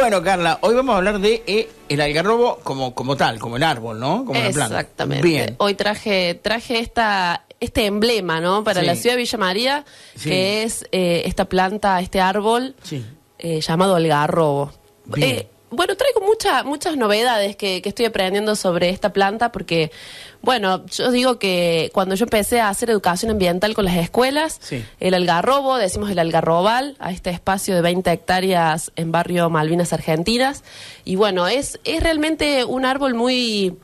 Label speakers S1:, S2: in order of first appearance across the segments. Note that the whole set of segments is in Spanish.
S1: Bueno, Carla, hoy vamos a hablar de el algarrobo como tal, como el árbol, ¿no? Como la planta.
S2: Exactamente.
S1: Bien.
S2: Hoy traje este emblema, ¿no? Para la ciudad de Villa María, que es esta planta, este árbol llamado algarrobo. Bueno, traigo muchas novedades que estoy aprendiendo sobre esta planta porque, bueno, yo digo que cuando yo empecé a hacer educación ambiental con las escuelas, el algarrobo, decimos el algarrobal, a este espacio de 20 hectáreas en barrio Malvinas Argentinas, y bueno, es realmente un árbol muy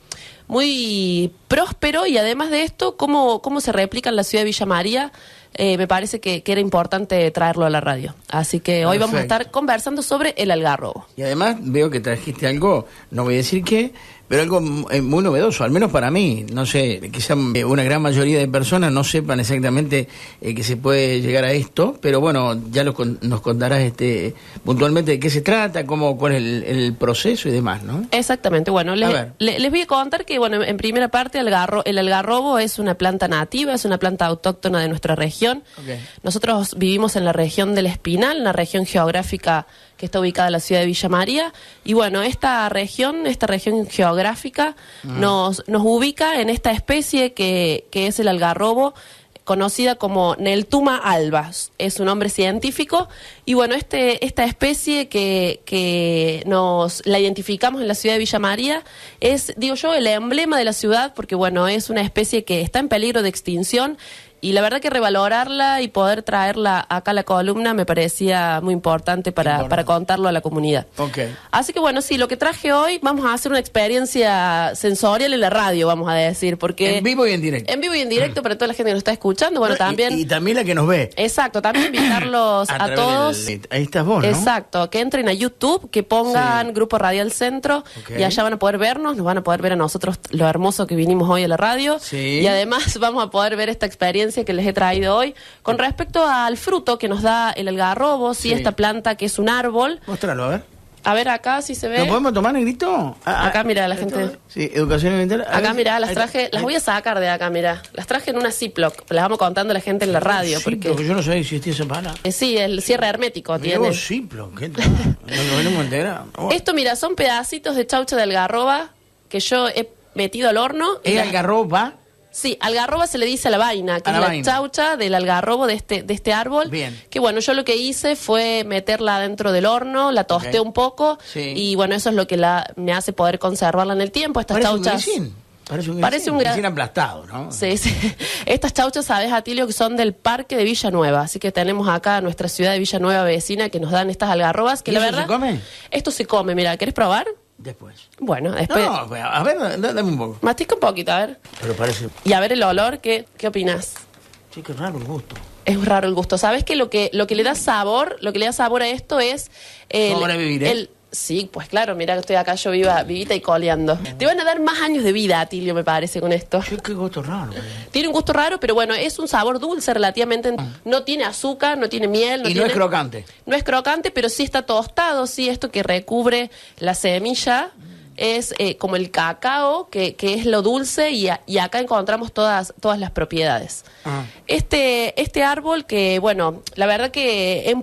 S2: próspero y además de esto, cómo se replica en la ciudad de Villa María. Me parece que era importante traerlo a la radio. Así que hoy vamos a estar conversando sobre el algarrobo.
S1: Y además veo que trajiste algo, no voy a decir qué, pero algo muy novedoso, al menos para mí. No sé, quizá una gran mayoría de personas no sepan exactamente que se puede llegar a esto, pero bueno, ya nos contarás puntualmente de qué se trata, cuál es el proceso y demás, ¿no?
S2: Exactamente. Bueno, les voy a contar que, bueno, en primera parte, el algarrobo es una planta nativa, es una planta autóctona de nuestra región. Nosotros vivimos en la región del Espinal, una región geográfica que está ubicada en la ciudad de Villa María, y bueno, esta región geográfica nos ubica en esta especie que es el algarrobo, conocida como Neltuma alba, es un nombre científico, y bueno, esta especie que nos la identificamos en la ciudad de Villa María es, digo yo, el emblema de la ciudad, porque bueno, es una especie que está en peligro de extinción, y la verdad que revalorarla y poder traerla acá a la columna me parecía muy importante para contarlo a la comunidad. Así que bueno, sí, lo que traje hoy, vamos a hacer una experiencia sensorial en la radio, vamos a decir, porque...
S1: En vivo y en directo.
S2: En vivo y en directo para toda la gente que nos está escuchando, bueno, también...
S1: Y también la que nos ve.
S2: Exacto, también invitarlos a todos...
S1: Ahí estás vos, ¿no?
S2: Exacto, que entren a YouTube, que pongan Grupo Radial Centro, y allá van a poder vernos, nos van a poder ver a nosotros lo hermoso que vinimos hoy a la radio, y además vamos a poder ver esta experiencia que les he traído hoy con respecto al fruto que nos da el algarrobo, esta planta que es un árbol.
S1: Móstralo, a ver.
S2: A ver acá si se ve.
S1: ¿Lo podemos tomar, negrito?
S2: Acá mira la gente.
S1: Sí, educación ambiental.
S2: Acá mira, las traje, las voy a sacar de acá, mira. Las traje en una Ziploc, las vamos contando a la gente en la radio. Porque
S1: yo no sabía si existía esa palabra.
S2: Sí, el cierre hermético tiene.
S1: Ziploc, ¿qué tal? No venimos entera.
S2: Esto, mira, son pedacitos de chaucha de algarroba que yo he metido al horno.
S1: ¿Es algarroba?
S2: Sí, algarroba se le dice a la vaina, que es la chaucha del algarrobo de este árbol. Bien. Que bueno, yo lo que hice fue meterla dentro del horno, la tosté un poco, y bueno, eso es lo que me hace poder conservarla en el tiempo. Estas chauchas.
S1: Parece un grisín aplastado, ¿no?
S2: Sí. Estas chauchas, sabes, Atilio, que son del Parque de Villanueva. Así que tenemos acá nuestra ciudad de Villanueva vecina que nos dan estas algarrobas. Que
S1: ¿Y
S2: la
S1: eso
S2: verdad,
S1: se come?
S2: Esto se come, mira, ¿querés probar?
S1: Después.
S2: Bueno, después...
S1: No, a ver, dame un poco.
S2: Mastica un poquito, a ver.
S1: Pero parece...
S2: Y a ver el olor, ¿qué opinas?
S1: Sí, qué raro el gusto.
S2: Es raro el gusto. ¿Sabes que lo que le da sabor, a esto es... Sí, pues claro, mira que estoy acá yo vivita y coleando. Te van a dar más años de vida, Atilio, me parece, con esto.
S1: Sí, qué gusto raro.
S2: Tiene un gusto raro, pero bueno, es un sabor dulce relativamente. No tiene azúcar, no tiene miel.
S1: No es crocante.
S2: No es crocante, pero sí está tostado, sí, esto que recubre la semilla. Es como el cacao, que es lo dulce, y acá encontramos todas las propiedades. Este árbol que, bueno, la verdad que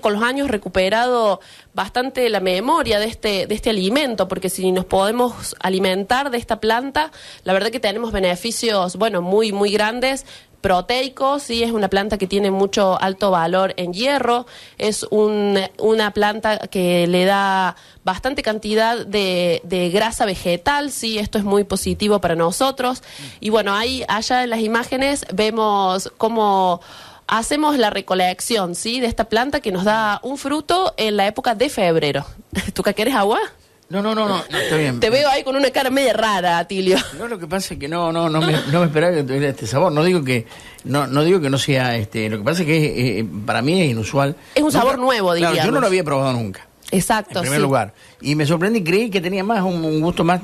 S2: con los años he recuperado bastante la memoria de este alimento, porque si nos podemos alimentar de esta planta, la verdad que tenemos beneficios, bueno, muy, muy grandes, proteicos, sí, es una planta que tiene mucho alto valor en hierro, es una planta que le da bastante cantidad de grasa vegetal, sí, esto es muy positivo para nosotros, y bueno, allá en las imágenes vemos cómo hacemos la recolección, sí, de esta planta que nos da un fruto en la época de febrero. ¿Tú qué quieres agua?
S1: No, está bien.
S2: Te veo ahí con una cara media rara, Atilio.
S1: No, lo que pasa es que no me esperaba que tuviera este sabor. No digo que no sea lo que pasa es que para mí es inusual.
S2: Es un sabor nuevo, diríamos.
S1: Claro, yo no lo había probado nunca.
S2: Exacto,
S1: en primer lugar. Y me sorprendí, creí que tenía un gusto más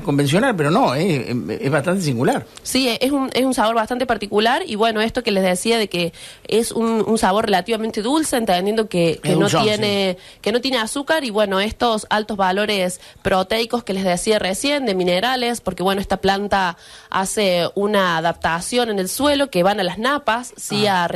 S1: convencional, pero no, es bastante singular.
S2: Sí, es un sabor bastante particular, y bueno, esto que les decía de que es un sabor relativamente dulce, entendiendo que no tiene azúcar, y bueno, estos altos valores proteicos que les decía recién, de minerales, porque bueno, esta planta hace una adaptación en el suelo, que van a las napas, sí, a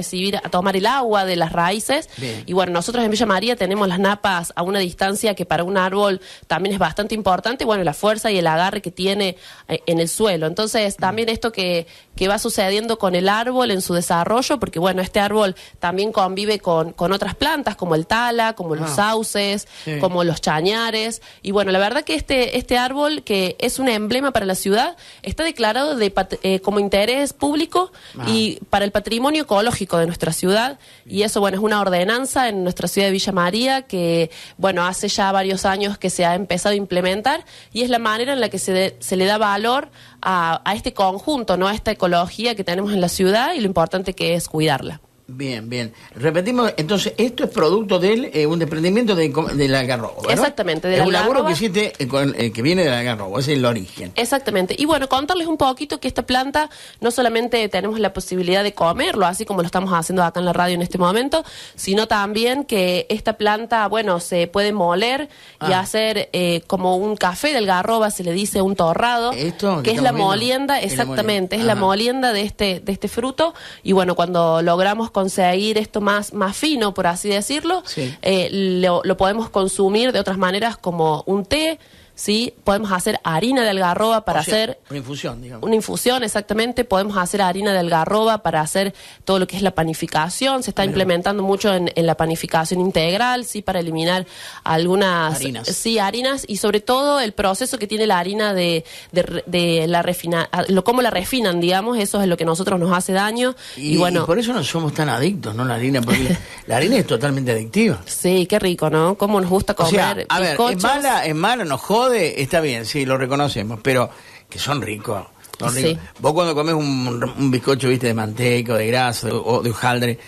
S2: tomar el agua de las raíces. Bien. Y bueno, nosotros en Villa María tenemos las napas a una distancia que para un árbol también es bastante importante, bueno, la fuerza y el agarre que tiene en el suelo. Entonces, también esto que va sucediendo con el árbol en su desarrollo, porque bueno, este árbol también convive con otras plantas, como el tala, como los sauces, como los chañares, y bueno, la verdad que este árbol, que es un emblema para la ciudad, está declarado como interés público y para el patrimonio ecológico de nuestra ciudad, y eso, bueno, es una ordenanza en nuestra ciudad de Villa María que, bueno, hace ya varios años que se ha empezado a implementar, y es la manera en la que se le da valor a este conjunto, ¿no? A esta ecología que tenemos en la ciudad y lo importante que es cuidarla.
S1: Bien, bien. Repetimos, entonces, esto es producto de un desprendimiento del algarrobo, ¿no?
S2: Exactamente,
S1: del algarrobo. Es un laburo que hiciste que viene del algarrobo, ese es el origen.
S2: Exactamente. Y bueno, contarles un poquito que esta planta no solamente tenemos la posibilidad de comerlo, así como lo estamos haciendo acá en la radio en este momento, sino también que esta planta, bueno, se puede moler y hacer como un café de algarroba, se le dice un torrado,
S1: ¿Esto
S2: que es la molienda, exactamente, es la molienda de este fruto, y bueno, cuando logramos conseguir esto más fino, por así decirlo, lo podemos consumir de otras maneras como un té, ¿sí? Podemos hacer harina de algarroba para hacer...
S1: Una infusión, digamos.
S2: Una infusión, exactamente. Podemos hacer harina de algarroba para hacer todo lo que es la panificación. Se está implementando mucho en la panificación integral, ¿sí? Para eliminar algunas...
S1: Harinas.
S2: Sí, harinas. Y sobre todo el proceso que tiene la harina de la cómo la refinan, digamos. Eso es lo que a nosotros nos hace daño. Y bueno...
S1: Y por eso no somos tan adictos, ¿no? La harina, porque la harina es totalmente adictiva.
S2: Sí, qué rico, ¿no? Cómo nos gusta comer
S1: a ver,
S2: bizcochos.
S1: es mala, nos jode, está bien, sí, lo reconocemos, pero que son ricos.
S2: Sí.
S1: Vos cuando comes un bizcocho, viste, de manteca, o de grasa, o de hojaldre,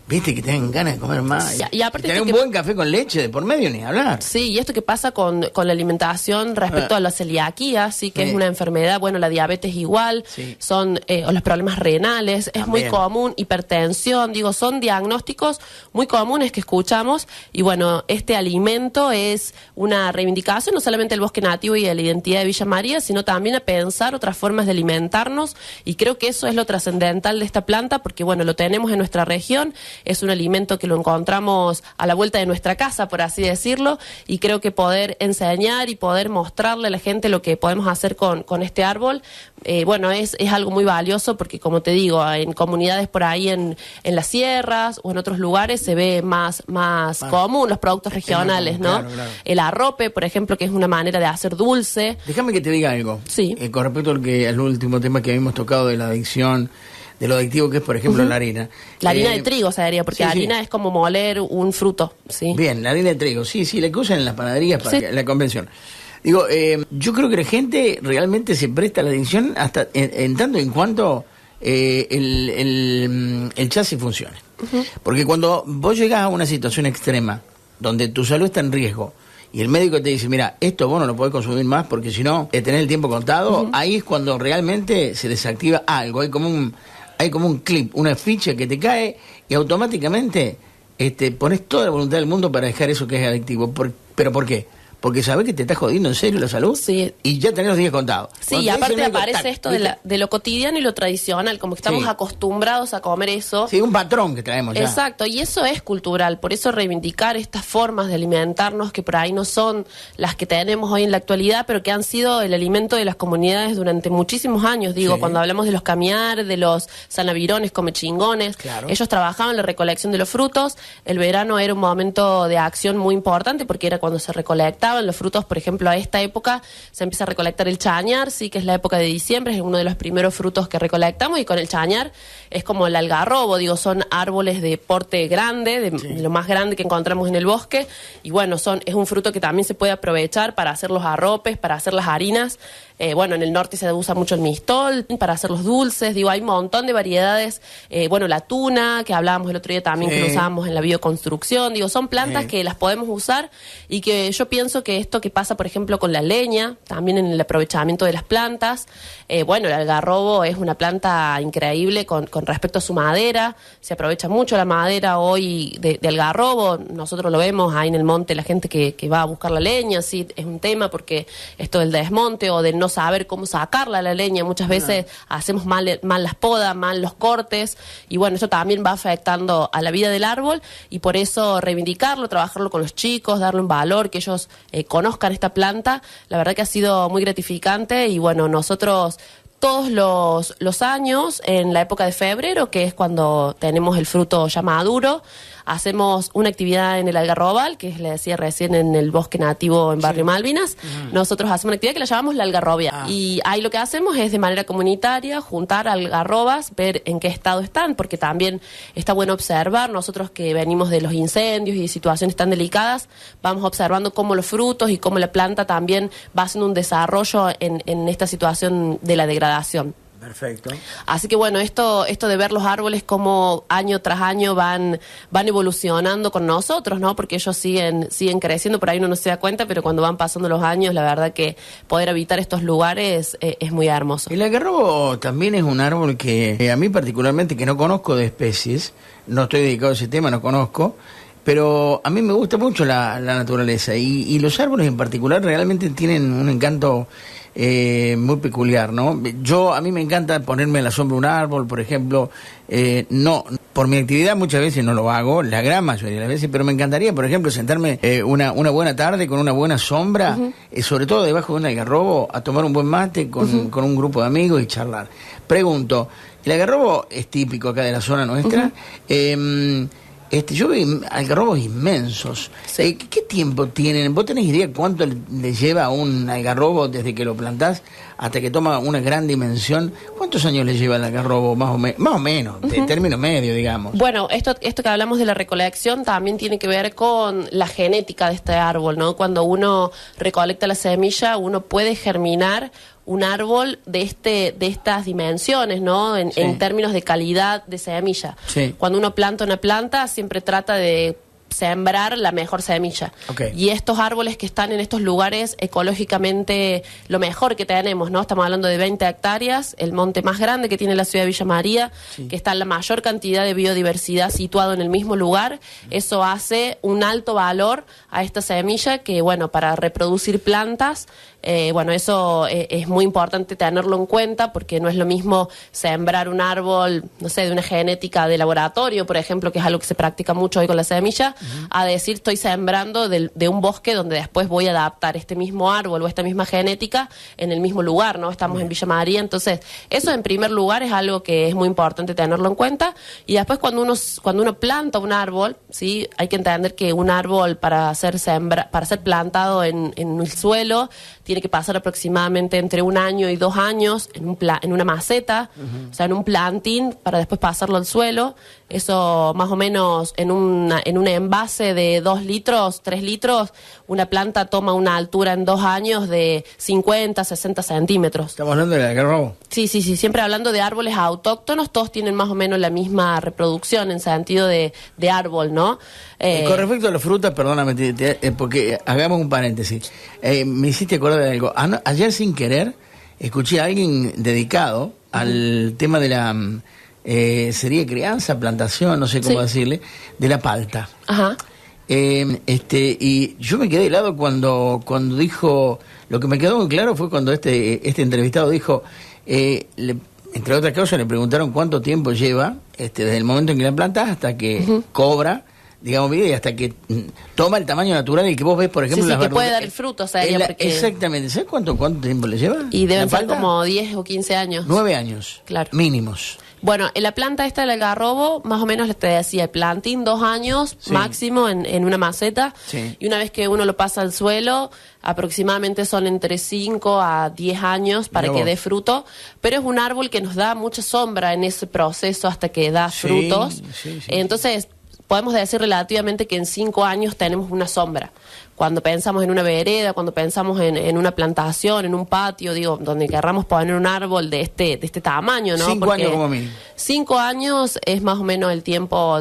S1: viste que tienen ganas de comer más.
S2: Y aparte
S1: tener un buen café con leche de por medio, ni hablar.
S2: Sí, y esto que pasa con la alimentación respecto a la celiaquía, sí, que es una enfermedad, bueno, la diabetes igual, son o los problemas renales, es muy común, hipertensión, digo, son diagnósticos muy comunes que escuchamos, y bueno, este alimento es una reivindicación, no solamente del bosque nativo y de la identidad de Villa María, sino también a pensar otras formas de alimentarnos, y creo que eso es lo trascendental de esta planta, porque bueno, lo tenemos en nuestra región, es un alimento que lo encontramos a la vuelta de nuestra casa, por así decirlo, y creo que poder enseñar y poder mostrarle a la gente lo que podemos hacer con este árbol, bueno, es algo muy valioso, porque como te digo, en comunidades por ahí en las sierras o en otros lugares se ve más común los productos regionales, ¿no?
S1: Claro.
S2: El arrope, por ejemplo, que es una manera de hacer dulce.
S1: Déjame que te diga algo.
S2: Sí.
S1: Con respecto al último tema que habíamos tocado de la adicción, de lo adictivo que es, por ejemplo, la harina.
S2: La harina de trigo, se diría, porque harina es como moler un fruto, ¿sí?
S1: Bien, la harina de trigo, sí, la que usan en las panaderías para la convención. Digo, yo creo que la gente realmente se presta a la adicción hasta en tanto en cuanto el chasis funcione. Porque cuando vos llegás a una situación extrema, donde tu salud está en riesgo, y el médico te dice, mira, esto vos no lo podés consumir más porque si no, tenés el tiempo contado, ahí es cuando realmente se desactiva algo, hay como un clip, una ficha que te cae y automáticamente pones toda la voluntad del mundo para dejar eso que es adictivo. ¿Pero por qué? Porque sabés que te estás jodiendo en serio la salud y ya tenés los días contados.
S2: Sí, y aparte aparece esto de lo cotidiano y lo tradicional, como que estamos acostumbrados a comer eso.
S1: Sí, un patrón que traemos ya.
S2: Exacto, y eso es cultural, por eso reivindicar estas formas de alimentarnos que por ahí no son las que tenemos hoy en la actualidad, pero que han sido el alimento de las comunidades durante muchísimos años. Digo, cuando hablamos de los camiar, de los sanavirones, comechingones, ellos trabajaban la recolección de los frutos. El verano era un momento de acción muy importante porque era cuando se recolectaba los frutos. Por ejemplo, a esta época se empieza a recolectar el chañar, sí, que es la época de diciembre, es uno de los primeros frutos que recolectamos, y con el chañar es como el algarrobo, digo, son árboles de porte grande, de lo más grande que encontramos en el bosque, y bueno, es un fruto que también se puede aprovechar para hacer los arropes, para hacer las harinas. Bueno, en el norte se usa mucho el mistol para hacer los dulces, digo, hay un montón de variedades. Bueno, la tuna, que hablábamos el otro día también, que lo usábamos en la bioconstrucción, digo, son plantas que las podemos usar y que yo pienso mucho que esto que pasa, por ejemplo, con la leña, también en el aprovechamiento de las plantas. Bueno, el algarrobo es una planta increíble con respecto a su madera. Se aprovecha mucho la madera hoy de algarrobo. Nosotros lo vemos ahí en el monte, la gente que va a buscar la leña, sí, es un tema porque esto del desmonte o de no saber cómo sacarla la leña, muchas veces hacemos mal las podas, mal los cortes, y bueno, eso también va afectando a la vida del árbol, y por eso reivindicarlo, trabajarlo con los chicos, darle un valor, que ellos conozcan esta planta, la verdad que ha sido muy gratificante. Y bueno, nosotros todos los años, en la época de febrero, que es cuando tenemos el fruto ya maduro, hacemos una actividad en el Algarrobal, que le decía recién, en el bosque nativo en Barrio Malvinas. Nosotros hacemos una actividad que la llamamos la algarrobia. Y ahí lo que hacemos es de manera comunitaria juntar algarrobas, ver en qué estado están, porque también está bueno observar. Nosotros que venimos de los incendios y situaciones tan delicadas, vamos observando cómo los frutos y cómo la planta también va haciendo un desarrollo en esta situación de la degradación.
S1: Perfecto.
S2: Así que bueno, esto de ver los árboles como año tras año van evolucionando con nosotros, ¿no? Porque ellos siguen creciendo, por ahí uno no se da cuenta, pero cuando van pasando los años, la verdad que poder habitar estos lugares es muy hermoso.
S1: El algarrobo también es un árbol que a mí particularmente, que no conozco de especies, no estoy dedicado a ese tema, no conozco, pero a mí me gusta mucho la naturaleza y los árboles en particular realmente tienen un encanto muy peculiar, ¿no? A mí me encanta ponerme a la sombra de un árbol, por ejemplo. No, por mi actividad muchas veces no lo hago, la gran mayoría de las veces, pero me encantaría, por ejemplo, sentarme una buena tarde con una buena sombra, sobre todo debajo de un algarrobo, a tomar un buen mate con un grupo de amigos y charlar. Pregunto, ¿el algarrobo es típico acá de la zona nuestra? Yo veo algarrobos inmensos.
S2: Sí.
S1: ¿Qué tiempo tienen? ¿Vos tenés idea cuánto le lleva a un algarrobo desde que lo plantás hasta que toma una gran dimensión? ¿Cuántos años le lleva el algarrobo más o menos, de término medio, digamos?
S2: Bueno, esto que hablamos de la recolección también tiene que ver con la genética de este árbol, ¿no? Cuando uno recolecta la semilla, uno puede germinar un árbol de estas dimensiones, ¿no? En términos de calidad de semilla.
S1: Sí.
S2: Cuando uno planta una planta, siempre trata de sembrar la mejor semilla.
S1: Okay.
S2: Y estos árboles que están en estos lugares ecológicamente lo mejor que tenemos, ¿no? Estamos hablando de 20 hectáreas, el monte más grande que tiene la ciudad de Villa María, que está la mayor cantidad de biodiversidad situado en el mismo lugar. Eso hace un alto valor a esta semilla que, bueno, para reproducir plantas, eso es muy importante tenerlo en cuenta, porque no es lo mismo sembrar un árbol, no sé, de una genética de laboratorio, por ejemplo, que es algo que se practica mucho hoy con la semilla, a decir estoy sembrando de un bosque donde después voy a adaptar este mismo árbol o esta misma genética en el mismo lugar, ¿no? Estamos en Villa María, entonces eso en primer lugar es algo que es muy importante tenerlo en cuenta. Y después cuando uno planta un árbol, ¿sí? Hay que entender que un árbol para ser plantado en el suelo tiene que pasar aproximadamente entre 1 año y 2 años en una maceta, o sea, en un plantín, para después pasarlo al suelo. Eso más o menos en un envase de 2 litros, 3 litros, una planta toma una altura en 2 años de 50, 60 centímetros.
S1: ¿Estamos hablando del algarrobo?
S2: Sí, siempre hablando de árboles autóctonos, todos tienen más o menos la misma reproducción en sentido de árbol, ¿no?
S1: Con respecto a las frutas, perdóname, porque hagamos un paréntesis. Me hiciste acordar de algo. Ayer sin querer escuché a alguien dedicado al tema de la sería crianza, plantación, no sé cómo decirle, de la palta.
S2: Ajá.
S1: Y yo me quedé helado cuando dijo, lo que me quedó muy claro fue cuando este entrevistado dijo, entre otras cosas le preguntaron cuánto tiempo lleva desde el momento en que la plantas hasta que cobra, digamos, vida, y hasta que toma el tamaño natural y que vos ves, por ejemplo, las
S2: que puede dar el fruto, o sea, porque...
S1: Exactamente. ¿Sabes cuánto tiempo le lleva?
S2: Y deben ser como 10 o 15 años.
S1: 9 años.
S2: Claro.
S1: Mínimos.
S2: Bueno, en la planta esta del algarrobo, más o menos te decía, el plantín 2 años máximo en una maceta. Sí. Y una vez que uno lo pasa al suelo, aproximadamente son entre 5 a 10 años para que dé fruto. Pero es un árbol que nos da mucha sombra en ese proceso hasta que da frutos. Entonces, podemos decir relativamente que en 5 años tenemos una sombra. Cuando pensamos en una vereda, cuando pensamos en una plantación, en un patio, donde querramos poner un árbol de este tamaño, ¿no?
S1: 5 años como mínimo.
S2: 5 años es más o menos el tiempo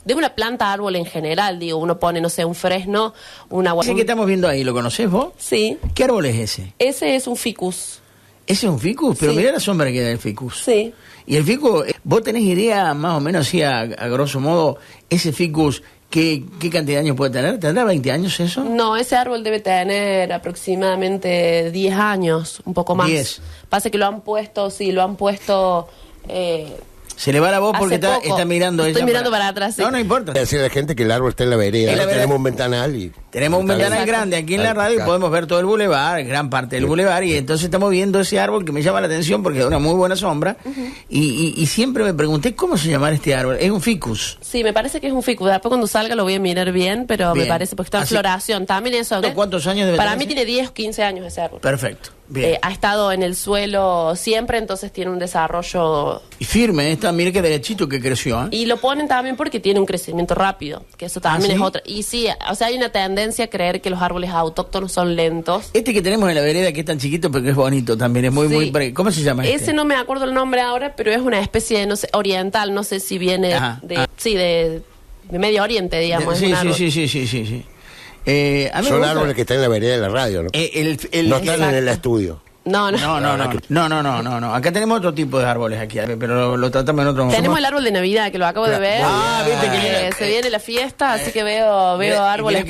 S2: de una planta árbol en general. Digo, uno pone, no sé, un fresno, una...
S1: Ese que estamos viendo ahí, ¿lo conocés vos?
S2: Sí.
S1: ¿Qué árbol es ese?
S2: Ese es un ficus.
S1: ¿Ese es un ficus? Pero
S2: Sí.
S1: mirá la sombra que da el ficus.
S2: Sí.
S1: Y el ficus, ¿vos tenés idea más o menos así a grosso modo, ese ficus, qué cantidad de años puede tener? ¿Tendrá 20 años eso?
S2: No, ese árbol debe tener aproximadamente 10 años, un poco más.
S1: 10.
S2: Pasa que lo han puesto,
S1: Se le va la voz porque
S2: hace poco.
S1: está mirando
S2: Estoy
S1: ella
S2: mirando para atrás, sí.
S1: No importa.
S3: Decirle a la gente que el árbol está en la vereda.
S1: En la vereda.
S3: Tenemos un ventanal y...
S1: Tenemos un ventanal
S2: Exacto.
S1: grande aquí en la radio y podemos ver todo el bulevar, gran parte del bulevar, y entonces estamos viendo ese árbol que me llama la atención porque da una muy buena sombra. Y siempre me pregunté cómo se llamará este árbol. Es un ficus.
S2: Sí, me parece que es un ficus. Después cuando salga lo voy a mirar bien, pero
S1: Bien.
S2: me parece porque está en
S1: Así-
S2: floración. También eso.
S1: ¿Cuántos años debe
S2: Para
S1: tener
S2: mí
S1: ese?
S2: tiene 10 o 15 años ese árbol.
S1: Perfecto. Bien.
S2: Ha estado en el suelo siempre, entonces tiene un desarrollo.
S1: Y firme, mire qué derechito que creció.
S2: Y lo ponen también porque tiene un crecimiento rápido, que eso también
S1: ¿sí?
S2: es otra. Y sí, o sea, hay una tendencia a creer que los árboles autóctonos son lentos.
S1: Este que tenemos en la vereda, que es tan chiquito, pero que es bonito también, es muy,
S2: Sí.
S1: muy... ¿Cómo se llama este?
S2: Ese no me acuerdo el nombre ahora, pero es una especie de, no sé, oriental, no sé si viene
S1: Ajá.
S2: de Medio Oriente, digamos.
S1: Sí,
S2: es un árbol.
S1: sí. A mí me
S3: Son
S1: gusta-
S3: árboles que están en la vereda de la radio, ¿no?
S1: no
S3: No están en el estudio.
S2: No.
S1: No. Acá tenemos otro tipo de árboles aquí, pero lo tratamos en otro momento.
S2: Tenemos el árbol de Navidad que lo acabo de ver.
S1: viste que
S2: Se viene la fiesta, así que veo árboles.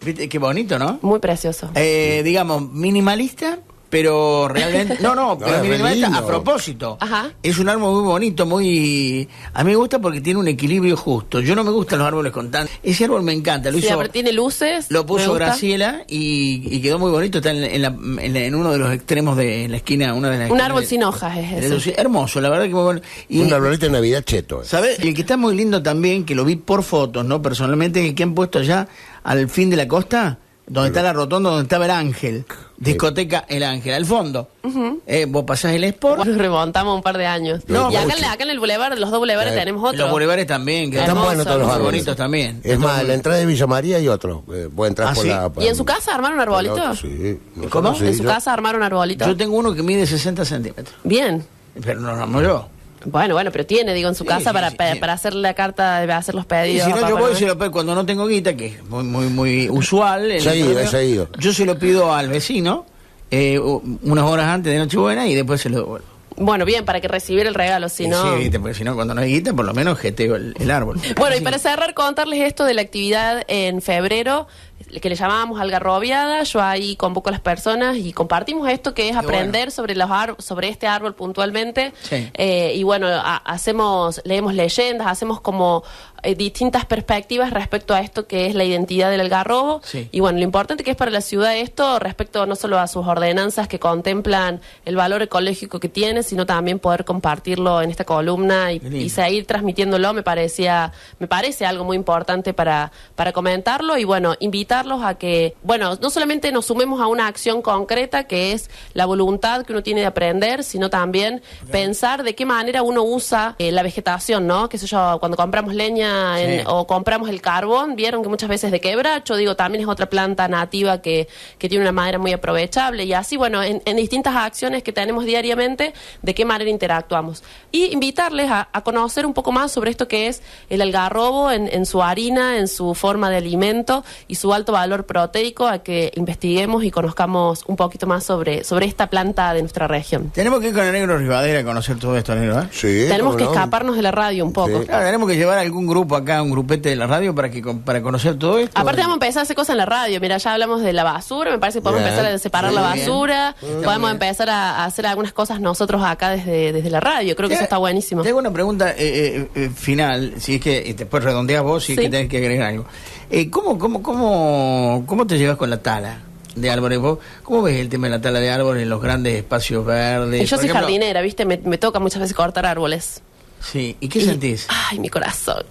S1: Viste qué bonito, ¿no?
S2: Muy precioso.
S1: Digamos, minimalista, pero realmente... No, pero
S3: es re
S1: minimalista
S3: lindo.
S1: a propósito.
S2: Ajá.
S1: Es un árbol muy bonito, muy... A mí me gusta porque tiene un equilibrio justo. Yo no me gustan los árboles con tan... Ese árbol me encanta.
S2: Sí, aparte tiene luces.
S1: Lo
S2: me
S1: puso
S2: gusta.
S1: Graciela y quedó muy bonito. Está en uno de los extremos de la esquina. Una de las
S2: Un
S1: esquinas
S2: árbol
S1: de-
S2: sin hojas es
S1: de-
S2: ese.
S1: hermoso, la verdad que muy bueno. Y,
S3: Un arbolito de Navidad cheto.
S1: ¿sabes? El que está muy lindo también, que lo vi por fotos, ¿no? Personalmente, es el que han puesto allá al fin de la costa, donde está la rotonda, donde estaba el Ángel. Discoteca El Ángel, al fondo. Vos pasás el Sport.
S2: Nos remontamos un par de años.
S1: No,
S2: y
S3: mucho.
S2: acá en el bulevar, los dos bulevares,
S3: Sí.
S2: tenemos otro.
S1: Los bulevares también, que
S3: Están
S2: Hermoso,
S3: buenos todos los
S2: muy
S1: muy
S3: árboles.
S1: bonitos también.
S3: Es más, en la entrada de Villa María hay otro. Puede entrar
S1: ¿Ah,
S3: por
S1: sí?
S3: la...
S2: ¿Y en su casa armaron un arbolito?
S3: por la- Sí.
S1: ¿Cómo?
S3: Nosotros sí,
S2: ¿En su
S3: yo-
S2: casa armaron un arbolito?
S1: Yo tengo uno que mide 60 centímetros.
S2: Bien.
S1: Pero no lo amo yo.
S2: Bueno, pero tiene, digo, en su
S1: Sí,
S2: casa
S1: sí,
S2: para,
S1: sí,
S2: para,
S1: sí.
S2: para hacer la carta, hacer los
S1: Y
S2: pedidos.
S1: si no,
S2: a
S1: yo
S2: Papá
S1: voy y
S2: Noel.
S1: se lo pido cuando no tengo guita, que es muy usual. en el
S3: Seguido,
S1: torneo.
S3: seguido.
S1: Yo se lo pido al vecino unas horas antes de Nochebuena y después se lo devuelvo.
S2: Bueno, bien, para que recibiera el regalo, si no...
S1: Sí, viste, porque si no, cuando no hay guita, por lo menos jeteo el árbol.
S2: Bueno, y
S1: Sí.
S2: para cerrar, contarles esto de la actividad en febrero, que le llamábamos algarrobiada. Yo ahí convoco a las personas y compartimos esto, que es aprender sobre sobre este árbol puntualmente.
S1: Sí.
S2: Y bueno, leemos leyendas, hacemos como distintas perspectivas respecto a esto que es la identidad del algarrobo.
S1: Sí.
S2: Y bueno, lo importante que es para la ciudad esto, respecto no solo a sus ordenanzas que contemplan el valor ecológico que tiene, sino también poder compartirlo en esta columna y seguir transmitiéndolo, me parece algo muy importante para comentarlo. Y bueno, invitarlos a que, bueno, no solamente nos sumemos a una acción concreta, que es la voluntad que uno tiene de aprender, sino también pensar de qué manera uno usa la vegetación, ¿no? Qué sé yo, cuando compramos leña o compramos el carbón, vieron que muchas veces de quebracho, digo, también es otra planta nativa que tiene una madera muy aprovechable. Y así, bueno, en distintas acciones que tenemos diariamente, de qué manera interactuamos. Y invitarles a conocer un poco más sobre esto que es el algarrobo en su harina, en su forma de alimento y su alto valor proteico, a que investiguemos y conozcamos un poquito más sobre esta planta de nuestra región.
S1: Tenemos que ir con el negro Rivadera a conocer todo esto, negro, ¿eh?
S3: Sí,
S2: Tenemos
S3: cómo
S2: que
S3: no.
S2: escaparnos de la radio un poco.
S3: Sí.
S1: Claro, tenemos que llevar algún grupo acá, un grupete de la radio para conocer todo esto.
S2: Aparte vamos a empezar a hacer cosas en la radio. Mira, ya hablamos de la basura, me parece que podemos
S3: Bien.
S2: empezar a separar
S1: Sí,
S2: la
S1: bien.
S2: basura,
S1: Está muy
S2: podemos
S1: bien.
S2: empezar a hacer algunas cosas nosotros acá desde la radio. Creo que eso está buenísimo.
S1: Te hago una pregunta final, si es que y después redondeas vos, si es
S2: Sí.
S1: que tenés que agregar algo. ¿Cómo te llevas con la tala de árboles? ¿Vos cómo ves el tema de la tala de árboles en los grandes espacios verdes?
S2: Y yo
S1: Por
S2: soy
S1: ejemplo,
S2: jardinera, ¿viste? Me toca muchas veces cortar árboles.
S1: Sí, ¿y qué sentís?
S2: Ay, mi corazón.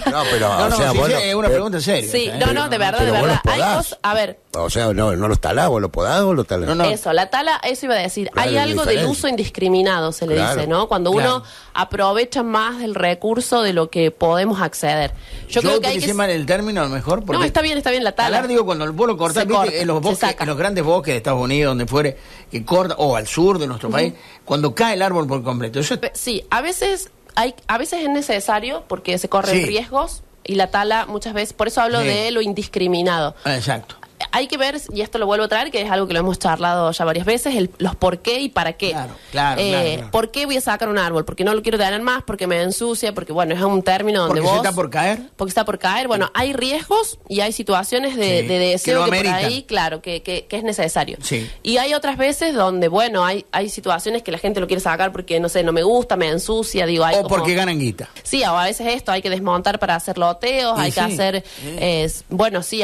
S3: No, pero,
S1: No,
S3: o sea,
S1: sí,
S3: bueno,
S1: es una pregunta seria.
S2: Sí,
S1: ¿eh?
S2: no, de verdad,
S3: pero vos los
S2: Hay
S3: podás.
S2: cosas, a ver,
S3: O sea, no los talás, vos lo podás o lo talás.
S1: No.
S2: eso, la tala, eso iba a decir.
S3: Claro,
S2: Hay
S3: es
S2: algo del
S3: diferente.
S2: uso indiscriminado, se le
S3: Claro,
S2: dice, ¿no? Cuando uno
S1: claro.
S2: aprovecha más del recurso de lo que podemos acceder. Yo creo que hay
S1: utilicé
S2: que...
S1: mal el término, a lo mejor. Porque
S2: No, está bien la tala.
S1: talar, digo, cuando vos lo cortás,
S2: Se
S1: viste,
S2: corta,
S1: en los
S2: se
S1: bosques,
S2: saca.
S1: en los grandes bosques de Estados Unidos, donde fuere, que corta, o al sur de nuestro país, cuando cae el árbol por completo. Eso
S2: Sí, a veces es necesario porque se corren
S1: Sí.
S2: riesgos, Y la tala muchas veces, por eso hablo de lo indiscriminado.
S1: Exacto.
S2: Hay que ver, y esto lo vuelvo a traer, que es algo que lo hemos charlado ya varias veces, los por qué y para qué.
S1: Claro.
S2: ¿Por qué voy a sacar un árbol? Porque no lo quiero tener más, porque me ensucia, porque bueno, es un término donde
S1: ¿Porque está por caer?
S2: Porque está por caer. Bueno, hay riesgos y hay situaciones de deseo que por ahí, claro, que es necesario.
S1: Sí.
S2: Y hay otras veces donde, bueno, hay situaciones que la gente lo quiere sacar porque, no sé, no me gusta, me ensucia, digo, hay
S1: o porque ganan guita.
S2: Sí, o a veces esto, hay que desmontar para hacer loteos, hay que hacer,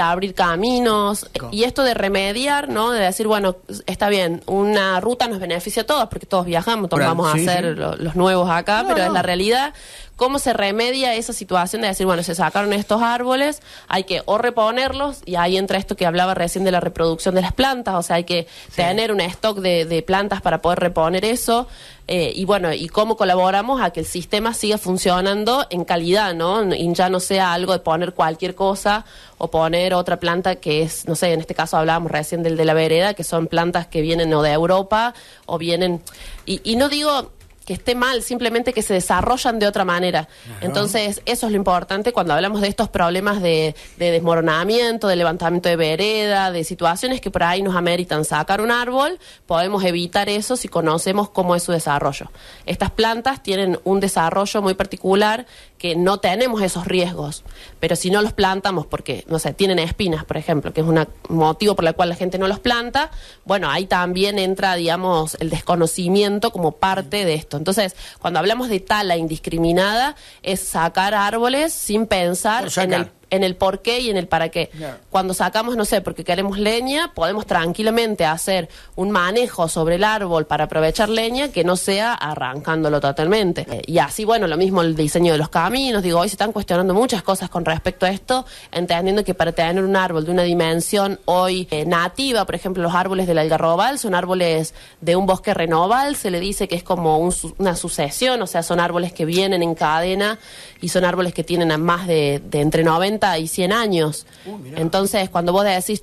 S2: abrir caminos. Y esto de remediar, ¿no? De decir, bueno, está bien, una ruta nos beneficia a todos, porque todos viajamos, todos vamos a hacer los nuevos acá, pero es la realidad. ¿Cómo se remedia esa situación de decir, bueno, se sacaron estos árboles, hay que o reponerlos, y ahí entra esto que hablaba recién de la reproducción de las plantas, o sea, hay que tener un stock de plantas para poder reponer eso, y bueno, y cómo colaboramos a que el sistema siga funcionando en calidad, ¿no? Y ya no sea algo de poner cualquier cosa o poner otra planta que es, no sé, en este caso hablábamos recién del de la vereda, que son plantas que vienen o de Europa o vienen, y no digo que esté mal, simplemente que se desarrollan de otra manera. Claro. Entonces, eso es lo importante cuando hablamos de estos problemas de desmoronamiento, de levantamiento de vereda, de situaciones que por ahí nos ameritan sacar un árbol, podemos evitar eso si conocemos cómo es su desarrollo. Estas plantas tienen un desarrollo muy particular que no tenemos esos riesgos, pero si no los plantamos porque, no sé, tienen espinas, por ejemplo, que es un motivo por el cual la gente no los planta, bueno, ahí también entra, digamos, el desconocimiento como parte de esto. Entonces, cuando hablamos de tala indiscriminada, es sacar árboles sin pensar en el por qué y en el para qué. Yeah. Cuando sacamos, no sé, porque queremos leña, podemos tranquilamente hacer un manejo sobre el árbol para aprovechar leña que no sea arrancándolo totalmente. Y así, bueno, lo mismo el diseño de los caminos. Digo, hoy se están cuestionando muchas cosas con respecto a esto, entendiendo que para tener un árbol de una dimensión hoy nativa, por ejemplo, los árboles del algarrobal son árboles de un bosque renoval, se le dice que es como una sucesión, o sea, son árboles que vienen en cadena y son árboles que tienen a más de entre 90 y 100 años. Entonces, cuando vos decís,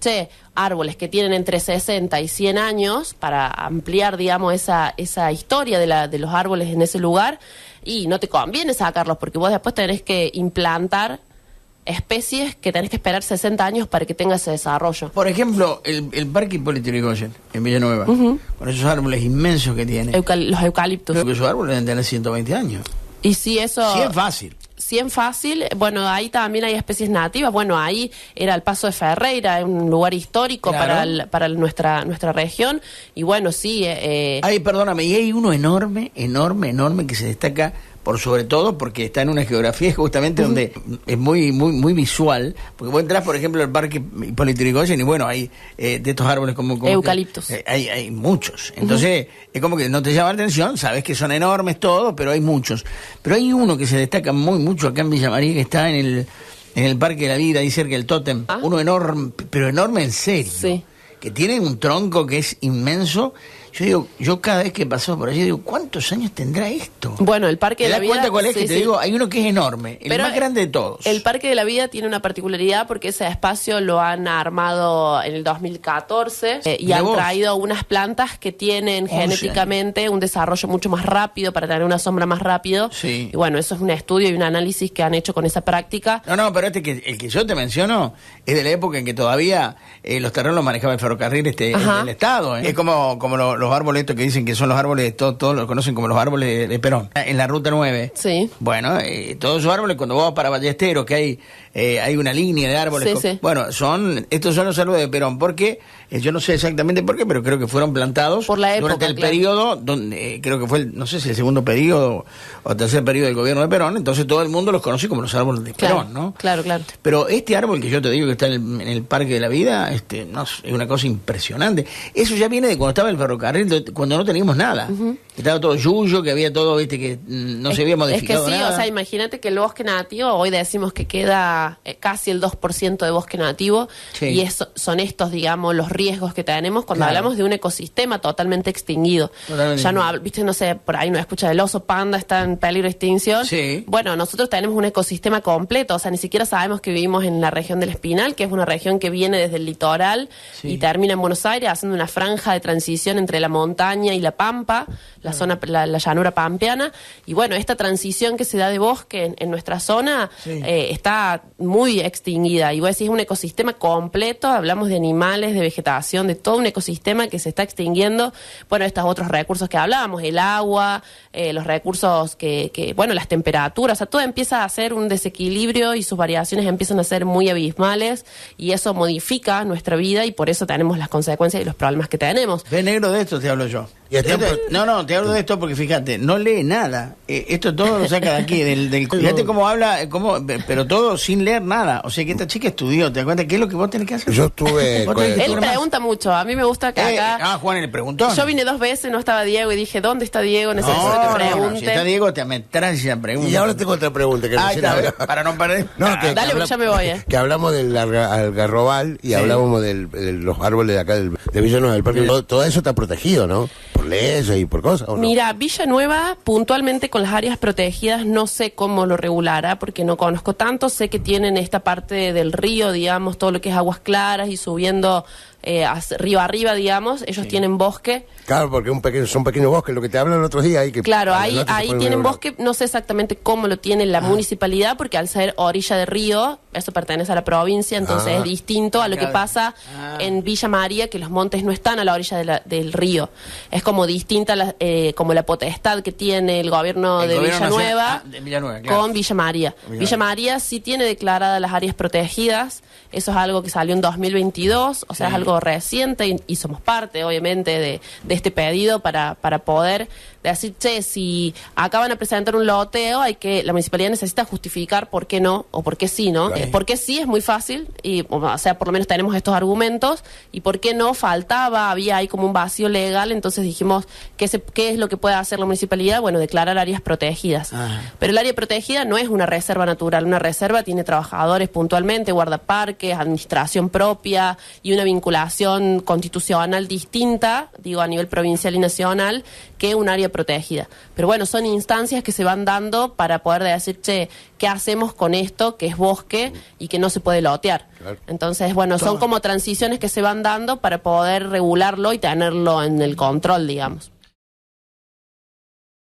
S2: árboles que tienen entre 60 y 100 años, para ampliar, digamos, esa historia de los árboles en ese lugar, y no te conviene sacarlos, porque vos después tenés que implantar especies que tenés que esperar 60 años para que tenga ese desarrollo.
S1: Por ejemplo, el Parque Hipólito Yrigoyen, en Villanueva, con esos árboles inmensos que tiene.
S2: Los eucaliptos.
S1: Creo que esos árboles deben tener 120 años.
S2: Y si eso...
S1: Sí, es fácil.
S2: 100 fácil, bueno, ahí también hay especies nativas, bueno, ahí era el Paso de Ferreira, un lugar histórico para nuestra región, y bueno, sí...
S1: perdóname, y hay uno enorme que se destaca por sobre todo porque está en una geografía justamente donde es muy visual, porque vos entrás, por ejemplo, al Parque Hipólito Yrigoyen y bueno, hay de estos árboles como
S2: eucaliptos.
S1: Hay muchos, entonces es como que no te llama la atención, sabes que son enormes todos, pero hay muchos. Pero hay uno que se destaca mucho acá en Villa María, que está en el Parque de la Vida, ahí cerca del Tótem, uno enorme, pero enorme en serio, que tiene un tronco que es inmenso. Yo cada vez que paso por allí digo, ¿cuántos años tendrá esto?
S2: Bueno, el Parque de la Vida...
S1: ¿Te das cuenta cuál es? Que te digo, hay uno que es enorme, el más grande de todos.
S2: El Parque de la Vida tiene una particularidad porque ese espacio lo han armado en el 2014 y han traído unas plantas que tienen genéticamente un desarrollo mucho más rápido para tener una sombra más rápido. Sí. Y bueno, eso es un estudio y un análisis que han hecho con esa práctica.
S1: No, pero el que yo te menciono es de la época en que todavía los terrenos los manejaba el ferrocarril el Estado. Es como los árboles estos que dicen que son los árboles, todos los conocen como los árboles de Perón, en la Ruta 9.
S2: Sí.
S1: Bueno, todos esos árboles, cuando vos vas para Ballesteros, que hay una línea de árboles.
S2: Sí.
S1: Bueno, estos son los árboles de Perón, porque yo no sé exactamente por qué, pero creo que fueron plantados
S2: por la época,
S1: durante el periodo, donde creo que fue, no sé si el segundo periodo o tercer periodo del gobierno de Perón, entonces todo el mundo los conoce como los árboles de Perón, ¿no?
S2: Claro.
S1: Pero este árbol que yo te digo que está en el Parque de la Vida, es una cosa impresionante. Eso ya viene de cuando estaba el ferrocarril, cuando no teníamos nada. Estaba todo yuyo, que había todo, que no se había modificado nada.
S2: Es que sí, o sea, imagínate que el bosque nativo, hoy decimos que queda casi el 2% de bosque nativo, y son estos, digamos, los riesgos que tenemos cuando hablamos de un ecosistema totalmente extinguido. Ya no viste, no sé, por ahí no escucha el oso panda está en peligro de extinción.
S1: Sí.
S2: Bueno, nosotros tenemos un ecosistema completo, o sea, ni siquiera sabemos que vivimos en la región del Espinal, que es una región que viene desde el litoral y termina en Buenos Aires, haciendo una franja de transición entre la montaña y la pampa, la zona, la llanura pampeana. Y bueno, esta transición que se da de bosque en nuestra zona está muy extinguida. Y vos decís, es un ecosistema completo, hablamos de animales, de vegetación, de todo un ecosistema que se está extinguiendo. Bueno, estos otros recursos que hablábamos, el agua, los recursos bueno, las temperaturas, o sea, todo empieza a hacer un desequilibrio y sus variaciones empiezan a ser muy abismales y eso modifica nuestra vida y por eso tenemos las consecuencias y los problemas que tenemos.
S1: De negro de esto te hablo yo. No, te hablo de esto porque fíjate, no lee nada. Esto todo lo saca de aquí, fíjate cómo habla, pero todo sin leer nada. O sea que esta chica estudió, ¿te das cuenta? ¿Qué es lo que vos tenés que hacer?
S3: Yo estuve...
S2: Él pregunta mucho, a mí me gusta que acá...
S1: Juan le preguntó.
S2: Yo vine 2 veces, no estaba Diego y dije, ¿dónde está Diego? Necesito que pregunte.
S1: Si está Diego te ametralla pregunta.
S3: Y ahora tengo otra pregunta que
S1: para no perder.
S2: Dale, porque ya me voy.
S3: Que hablamos del algarrobal y hablábamos de los árboles de acá de Villanueva del Parque. Todo eso está protegido, ¿no? Por leyes y por cosas. ¿O no?
S2: Mira, Villanueva, puntualmente con las áreas protegidas, no sé cómo lo regulará porque no conozco tanto. Sé que tienen esta parte del río, digamos, todo lo que es aguas claras y subiendo río arriba, digamos, ellos tienen bosque.
S3: Claro, porque son pequeños bosques, lo que te hablan el otro día.
S2: Claro, ahí tienen bosque, no sé exactamente cómo lo tiene la municipalidad, porque al ser orilla de río, eso pertenece a la provincia, entonces es distinto a lo que pasa en Villa María, que los montes no están a la orilla del río. Es como distinta como la potestad que tiene el gobierno de Villanueva con Villa María. Villa María sí tiene declaradas las áreas protegidas, eso es algo que salió en 2022, o sea, es algo reciente y somos parte, obviamente, de este pedido para poder decir, che, si acaban a presentar un loteo, la municipalidad necesita justificar por qué no o por qué sí, ¿no? Por qué sí es muy fácil, o sea, por lo menos tenemos estos argumentos, y por qué no había ahí como un vacío legal, entonces dijimos, ¿qué es lo que puede hacer la municipalidad? Bueno, declarar áreas protegidas. Pero el área protegida no es una reserva natural, una reserva tiene trabajadores puntualmente, guardaparques, administración propia y una vinculación constitucional distinta, digo, a nivel provincial y nacional, que un área protegida. Pero bueno, son instancias que se van dando para poder decir, che, ¿qué hacemos con esto que es bosque y que no se puede lotear? Claro. Entonces, bueno, son como transiciones que se van dando para poder regularlo y tenerlo en el control, digamos.